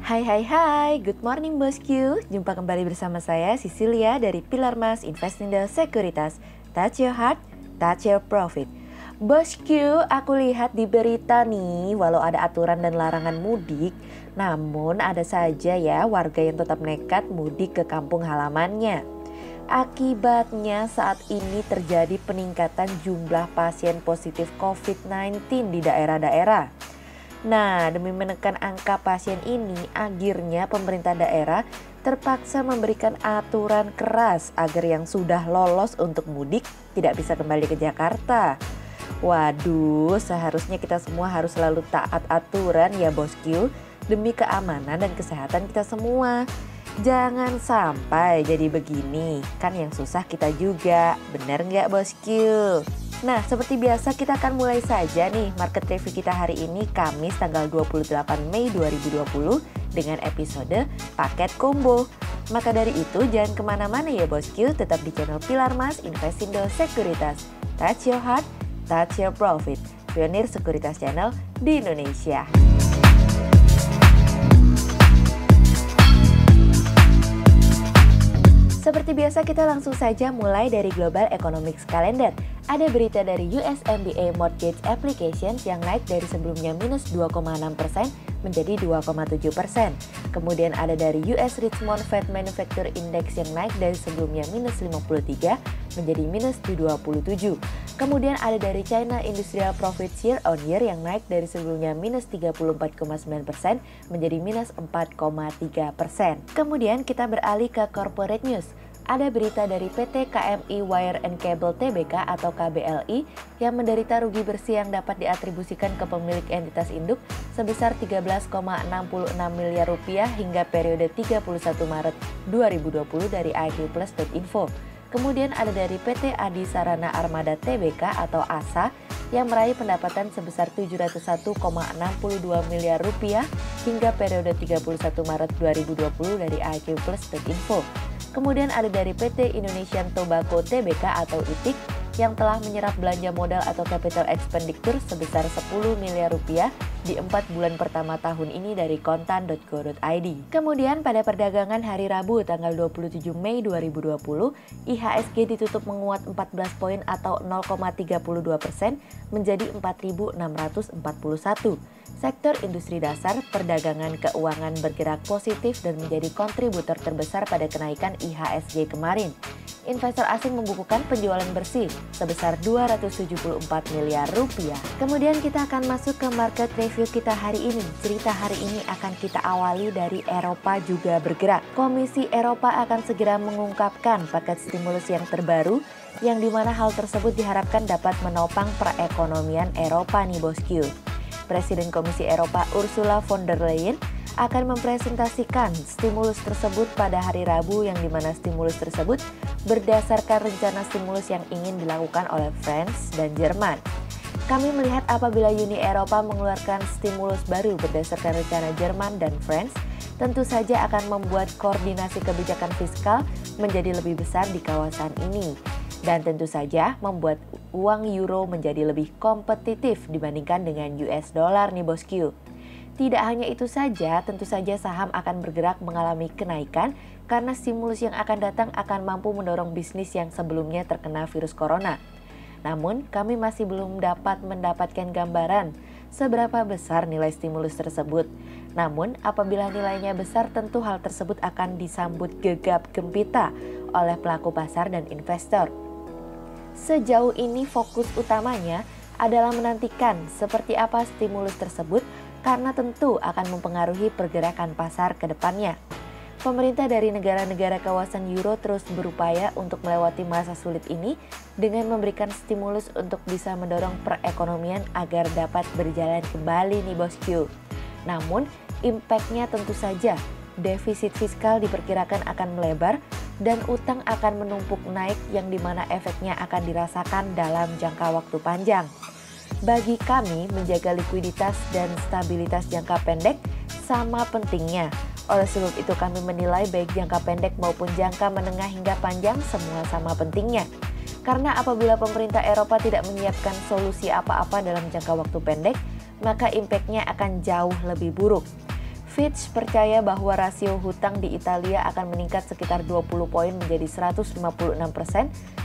Hai hai hai, good morning bosku. Jumpa kembali bersama saya Cecilia dari Pilar Mas Investindo Sekuritas. Touch your heart, touch your profit. Bosku, aku lihat di berita nih, walau ada aturan dan larangan mudik, namun ada saja ya warga yang tetap nekat mudik ke kampung halamannya. Akibatnya saat ini terjadi peningkatan jumlah pasien positif COVID-19 di daerah-daerah. Nah, demi menekan angka pasien ini, akhirnya pemerintah daerah terpaksa memberikan aturan keras agar yang sudah lolos untuk mudik tidak bisa kembali ke Jakarta. Waduh, seharusnya kita semua harus selalu taat aturan ya bosku, demi keamanan dan kesehatan kita semua. Jangan sampai jadi begini, kan yang susah kita juga, bener nggak bosku? Nah, seperti biasa kita akan mulai saja nih market review kita hari ini Kamis tanggal 28 Mei 2020 dengan episode paket combo. Maka dari itu jangan kemana-mana ya bosku, tetap di channel Pilar Mas Investindo Sekuritas. Touch your heart, touch your profit. Pionir sekuritas channel di Indonesia. Seperti biasa kita langsung saja mulai dari Global Economics Calendar. Ada berita dari US MBA Mortgage Applications yang naik dari sebelumnya minus 2,6% menjadi 2,7%. Kemudian ada dari US Richmond Fed Manufacturing Index yang naik dari sebelumnya minus 53 menjadi minus 27. Kemudian ada dari China Industrial Profits Year on Year yang naik dari sebelumnya minus 34,9% menjadi minus 4,3%. Kemudian kita beralih ke Corporate News. Ada berita dari PT KMI Wire and Cable Tbk atau KBLI yang menderita rugi bersih yang dapat diatribusikan ke pemilik entitas induk sebesar 13,66 miliar rupiah hingga periode 31 Maret 2020 dari iqplus.info. Kemudian ada dari PT Adi Sarana Armada Tbk atau ASA yang meraih pendapatan sebesar 701,62 miliar rupiah hingga periode 31 Maret 2020 dari iqplus.info. Kemudian ada dari PT Indonesian Tobacco Tbk atau ITIK yang telah menyerap belanja modal atau capital expenditure sebesar 10 miliar rupiah di 4 bulan pertama tahun ini dari kontan.go.id. Kemudian pada perdagangan hari Rabu tanggal 27 Mei 2020, IHSG ditutup menguat 14 poin atau 0,32% menjadi 4.641. Sektor industri dasar, perdagangan keuangan bergerak positif dan menjadi kontributor terbesar pada kenaikan IHSG kemarin. Investor asing membukukan penjualan bersih sebesar 274 miliar rupiah. Kemudian kita akan masuk ke market review kita hari ini. Cerita hari ini akan kita awali dari Eropa juga bergerak. Komisi Eropa akan segera mengungkapkan paket stimulus yang terbaru yang dimana hal tersebut diharapkan dapat menopang perekonomian Eropa nih bosku. Presiden Komisi Eropa Ursula von der Leyen akan mempresentasikan stimulus tersebut pada hari Rabu yang dimana stimulus tersebut berdasarkan rencana stimulus yang ingin dilakukan oleh France dan Jerman. Kami melihat apabila Uni Eropa mengeluarkan stimulus baru berdasarkan rencana Jerman dan France, tentu saja akan membuat koordinasi kebijakan fiskal menjadi lebih besar di kawasan ini. Dan tentu saja membuat uang euro menjadi lebih kompetitif dibandingkan dengan US dollar nih bosku. Tidak hanya itu saja, tentu saja saham akan bergerak mengalami kenaikan karena stimulus yang akan datang akan mampu mendorong bisnis yang sebelumnya terkena virus corona. Namun, kami masih belum dapat mendapatkan gambaran seberapa besar nilai stimulus tersebut. Namun, apabila nilainya besar, tentu hal tersebut akan disambut gegap gempita oleh pelaku pasar dan investor. Sejauh ini fokus utamanya adalah menantikan seperti apa stimulus tersebut karena tentu akan mempengaruhi pergerakan pasar ke depannya. Pemerintah dari negara-negara kawasan Euro terus berupaya untuk melewati masa sulit ini dengan memberikan stimulus untuk bisa mendorong perekonomian agar dapat berjalan kembali nih bosku. Namun, impact-nya tentu saja defisit fiskal diperkirakan akan melebar dan utang akan menumpuk naik yang dimana efeknya akan dirasakan dalam jangka waktu panjang. Bagi kami, menjaga likuiditas dan stabilitas jangka pendek sama pentingnya. Oleh sebab itu kami menilai baik jangka pendek maupun jangka menengah hingga panjang semua sama pentingnya. Karena apabila pemerintah Eropa tidak menyiapkan solusi apa-apa dalam jangka waktu pendek, maka impact-nya akan jauh lebih buruk. Fitch percaya bahwa rasio hutang di Italia akan meningkat sekitar 20 poin menjadi 156%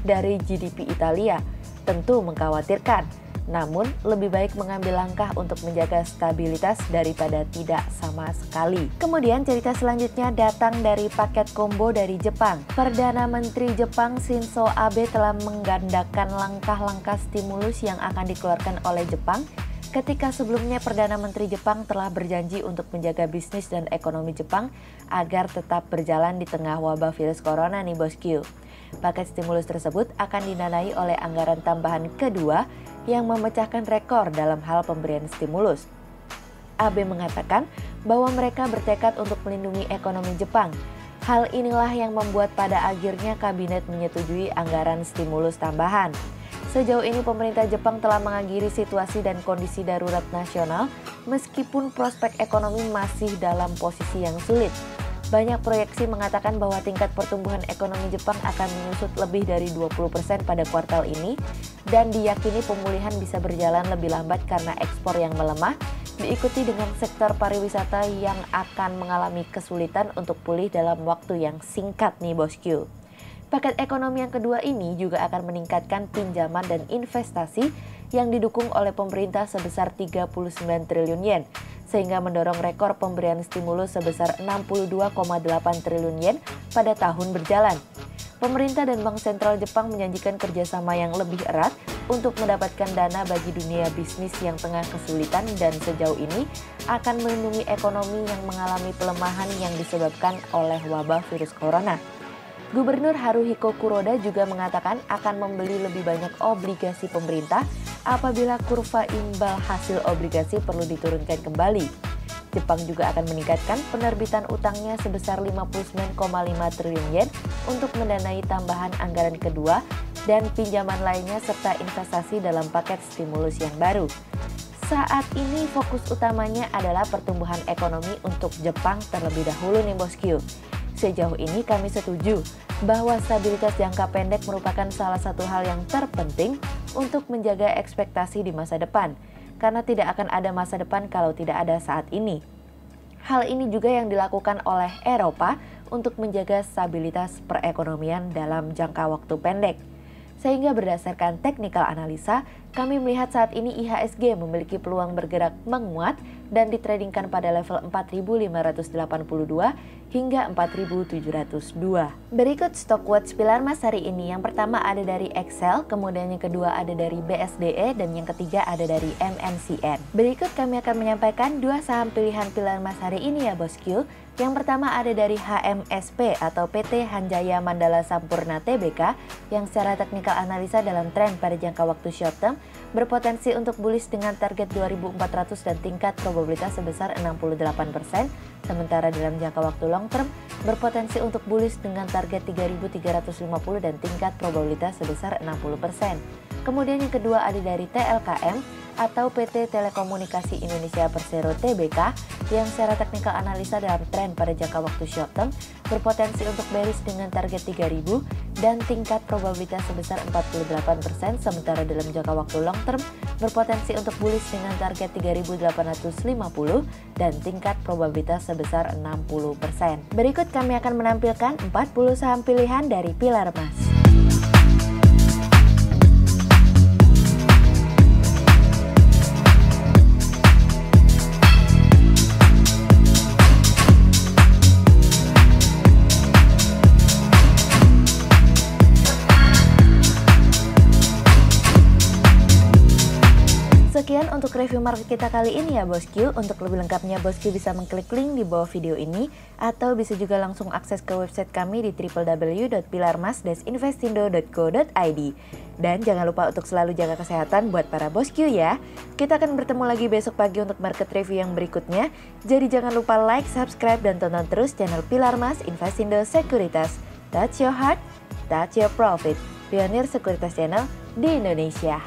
dari GDP Italia. Tentu mengkhawatirkan, namun lebih baik mengambil langkah untuk menjaga stabilitas daripada tidak sama sekali. Kemudian cerita selanjutnya datang dari paket combo dari Jepang. Perdana Menteri Jepang Shinzo Abe telah menggandakan langkah-langkah stimulus yang akan dikeluarkan oleh Jepang ketika sebelumnya Perdana Menteri Jepang telah berjanji untuk menjaga bisnis dan ekonomi Jepang agar tetap berjalan di tengah wabah virus corona nih bosku. Paket stimulus tersebut akan didanai oleh anggaran tambahan kedua yang memecahkan rekor dalam hal pemberian stimulus. Abe mengatakan bahwa mereka bertekad untuk melindungi ekonomi Jepang. Hal inilah yang membuat pada akhirnya kabinet menyetujui anggaran stimulus tambahan. Sejauh ini pemerintah Jepang telah mengakhiri situasi dan kondisi darurat nasional meskipun prospek ekonomi masih dalam posisi yang sulit. Banyak proyeksi mengatakan bahwa tingkat pertumbuhan ekonomi Jepang akan menyusut lebih dari 20% pada kuartal ini dan diyakini pemulihan bisa berjalan lebih lambat karena ekspor yang melemah, diikuti dengan sektor pariwisata yang akan mengalami kesulitan untuk pulih dalam waktu yang singkat nih bosku. Paket ekonomi yang kedua ini juga akan meningkatkan pinjaman dan investasi yang didukung oleh pemerintah sebesar 39 triliun yen, sehingga mendorong rekor pemberian stimulus sebesar 62,8 triliun yen pada tahun berjalan. Pemerintah dan Bank Sentral Jepang menjanjikan kerjasama yang lebih erat untuk mendapatkan dana bagi dunia bisnis yang tengah kesulitan dan sejauh ini akan melindungi ekonomi yang mengalami pelemahan yang disebabkan oleh wabah virus corona. Gubernur Haruhiko Kuroda juga mengatakan akan membeli lebih banyak obligasi pemerintah apabila kurva imbal hasil obligasi perlu diturunkan kembali. Jepang juga akan meningkatkan penerbitan utangnya sebesar 59,5 triliun yen untuk mendanai tambahan anggaran kedua dan pinjaman lainnya serta investasi dalam paket stimulus yang baru. Saat ini fokus utamanya adalah pertumbuhan ekonomi untuk Jepang terlebih dahulu nih bosku. Sejauh ini kami setuju bahwa stabilitas jangka pendek merupakan salah satu hal yang terpenting untuk menjaga ekspektasi di masa depan, karena tidak akan ada masa depan kalau tidak ada saat ini. Hal ini juga yang dilakukan oleh Eropa untuk menjaga stabilitas perekonomian dalam jangka waktu pendek. Sehingga berdasarkan technical analisa, kami melihat saat ini IHSG memiliki peluang bergerak menguat dan ditradingkan pada level 4.582 hingga 4.702. Berikut stock watch pilar emas hari ini. Yang pertama ada dari Excel, kemudian yang kedua ada dari BSDE, dan yang ketiga ada dari MNCN. Berikut kami akan menyampaikan dua saham pilihan pilar emas hari ini ya bosku. Yang pertama ada dari HMSP atau PT Hanjaya Mandala Sampurna Tbk yang secara teknikal analisa dalam tren pada jangka waktu short term berpotensi untuk bullish dengan target 2400 dan tingkat probabilitas sebesar 68%, sementara dalam jangka waktu long term berpotensi untuk bullish dengan target 3350 dan tingkat probabilitas sebesar 60%. Kemudian yang kedua ada dari TLKM atau PT Telekomunikasi Indonesia Persero Tbk yang secara teknikal analisa dalam tren pada jangka waktu short term berpotensi untuk bearish dengan target 3000 dan tingkat probabilitas sebesar 48%, sementara dalam jangka waktu long term berpotensi untuk bullish dengan target 3850 dan tingkat probabilitas sebesar 60%. Berikut kami akan menampilkan 40 saham pilihan dari pilar emas. Sekian untuk review market kita kali ini ya bosku. Untuk lebih lengkapnya bosku bisa mengklik link di bawah video ini atau bisa juga langsung akses ke website kami di www.pilarmas-investindo.co.id. Dan jangan lupa untuk selalu jaga kesehatan buat para bosku ya. Kita akan bertemu lagi besok pagi untuk market review yang berikutnya. Jadi jangan lupa like, subscribe, dan tonton terus channel Pilar Mas Investindo Sekuritas. Touch your heart, touch your profit. Pionir Sekuritas Channel di Indonesia.